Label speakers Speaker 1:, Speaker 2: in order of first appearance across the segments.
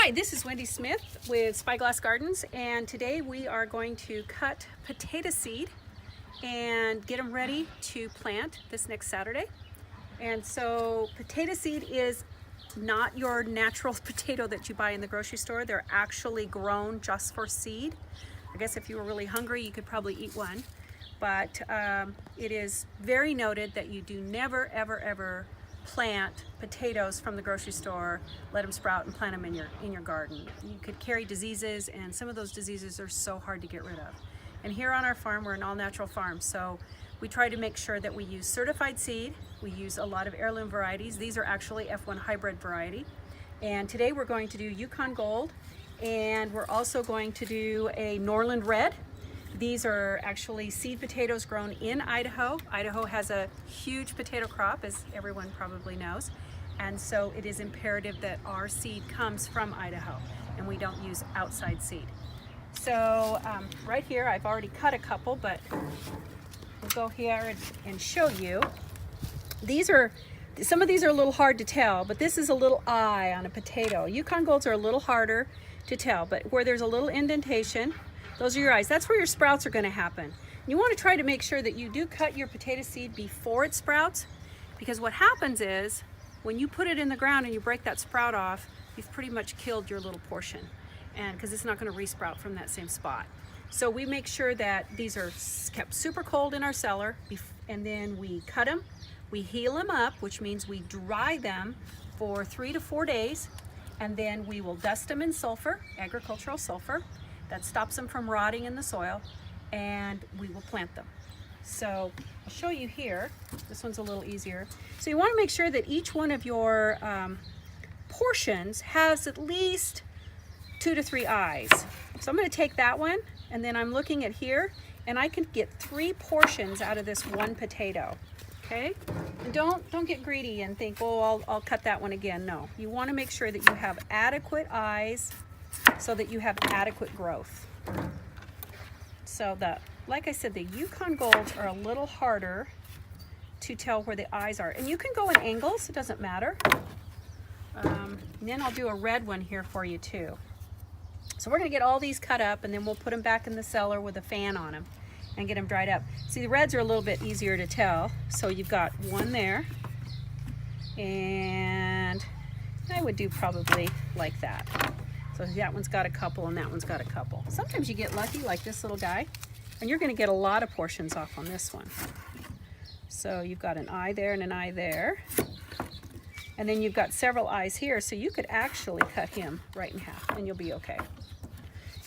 Speaker 1: Hi, this is Wendy Smith with Spyglass Gardens, and today we are going to cut potato seed and get them ready to plant this next Saturday. And so potato seed is not your natural potato that you buy in the grocery store. They're actually grown just for seed. I guess if you were really hungry, you could probably eat one. But it is very noted that you do never, ever plant potatoes from the grocery store, let them sprout and plant them in your garden. You could carry diseases, and some of those diseases are so hard to get rid of. And here on our farm, we're an all-natural farm, so we try to make sure that we use certified seed. We use a lot of heirloom varieties. These are actually F1 hybrid variety. And today we're going to do Yukon Gold, and we're also going to do a Norland Red. These are actually seed potatoes grown in Idaho. Idaho has a huge potato crop, as everyone probably knows. And so it is imperative that our seed comes from Idaho and we don't use outside seed. So right here, I've already cut a couple, but we'll go here and show you. Some of these are a little hard to tell, but this is a little eye on a potato. Yukon Golds are a little harder to tell, but where there's a little indentation, those are your eyes. That's where your sprouts are going to happen. You want to try to make sure that you do cut your potato seed before it sprouts, because what happens is when you put it in the ground and you break that sprout off, you've pretty much killed your little portion, and because it's not going to resprout from that same spot. So we make sure that these are kept super cold in our cellar, and then we cut them, we heal them up, which means we dry them for 3 to 4 days, and then we will dust them in sulfur, agricultural sulfur. That stops them from rotting in the soil, and we will plant them. So I'll show you here. This one's a little easier. So you want to make sure that each one of your portions has at least 2 to 3 eyes. So I'm going to take that one, and then I'm looking at here, and I can get 3 portions out of this one potato. Okay? And don't get greedy and think, oh, I'll cut that one again. No, you want to make sure that you have adequate eyes so that you have adequate growth. So like I said, the Yukon Golds are a little harder to tell where the eyes are. And you can go in angles, it doesn't matter. And then I'll do a red one here for you too. So we're gonna get all these cut up, and then we'll put them back in the cellar with a fan on them and get them dried up. See, the reds are a little bit easier to tell. So you've got one there, and I would do probably like that. So that one's got a couple and that one's got a couple. Sometimes you get lucky like this little guy, and you're going to get a lot of portions off on this one. So you've got an eye there and an eye there. And then you've got several eyes here, so you could actually cut him right in half and you'll be okay.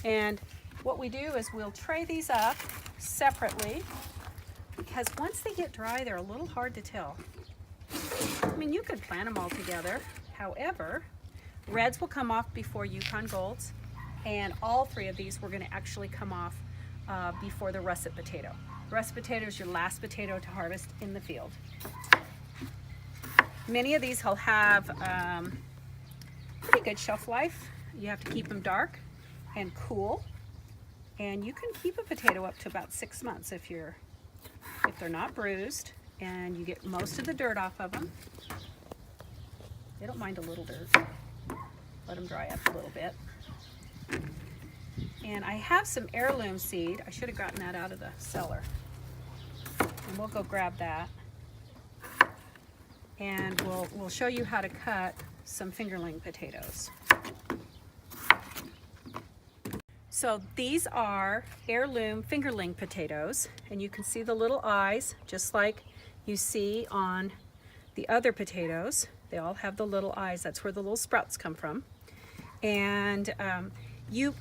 Speaker 1: And what we do is we'll tray these up separately, because once they get dry, they're a little hard to tell. I mean, you could plant them all together. However, reds will come off before Yukon Golds, and all 3 of these were going to actually come off before the russet potato. The russet potato is your last potato to harvest in the field. Many of these will have pretty good shelf life. You have to keep them dark and cool, and you can keep a potato up to about 6 months if they're not bruised and you get most of the dirt off of them. They don't mind a little dirt. Let them dry up a little bit. And I have some heirloom seed. I should have gotten that out of the cellar. And we'll go grab that. And we'll show you how to cut some fingerling potatoes. So these are heirloom fingerling potatoes, and you can see the little eyes just like you see on the other potatoes. They all have the little eyes. That's where the little sprouts come from. And you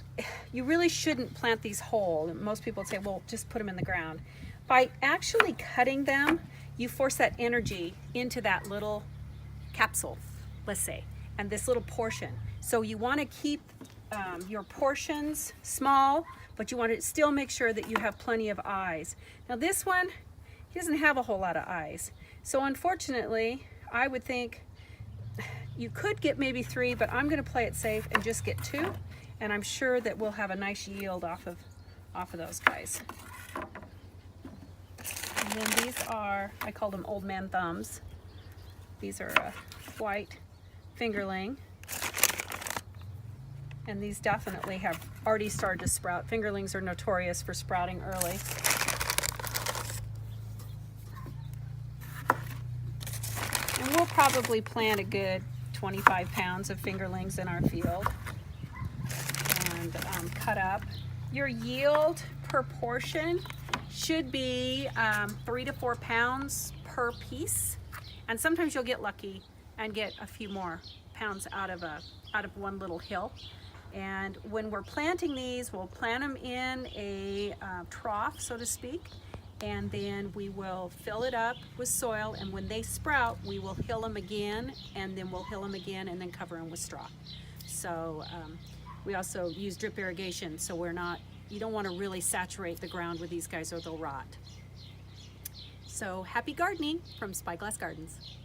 Speaker 1: really shouldn't plant these whole. Most people say, well, just put them in the ground. By actually cutting them, you force that energy into that little capsule, let's say, and this little portion. So you want to keep your portions small, but you want to still make sure that you have plenty of eyes. Now this one, he doesn't have a whole lot of eyes. So unfortunately, I would think you could get maybe 3, but I'm going to play it safe and just get 2, and I'm sure that we'll have a nice yield off of those guys. And then these are, I call them old man thumbs. These are a white fingerling. And these definitely have already started to sprout. Fingerlings are notorious for sprouting early. And we'll probably plant a good 25 pounds of fingerlings in our field and cut up. Your yield per portion should be 3 to 4 pounds per piece. And sometimes you'll get lucky and get a few more pounds out of one little hill. And when we're planting these, we'll plant them in a trough, so to speak, and then we will fill it up with soil, and when they sprout, we will hill them again, and then we'll hill them again, and then cover them with straw. So we also use drip irrigation, so you don't want to really saturate the ground with these guys or they'll rot. So happy gardening from Spyglass Gardens.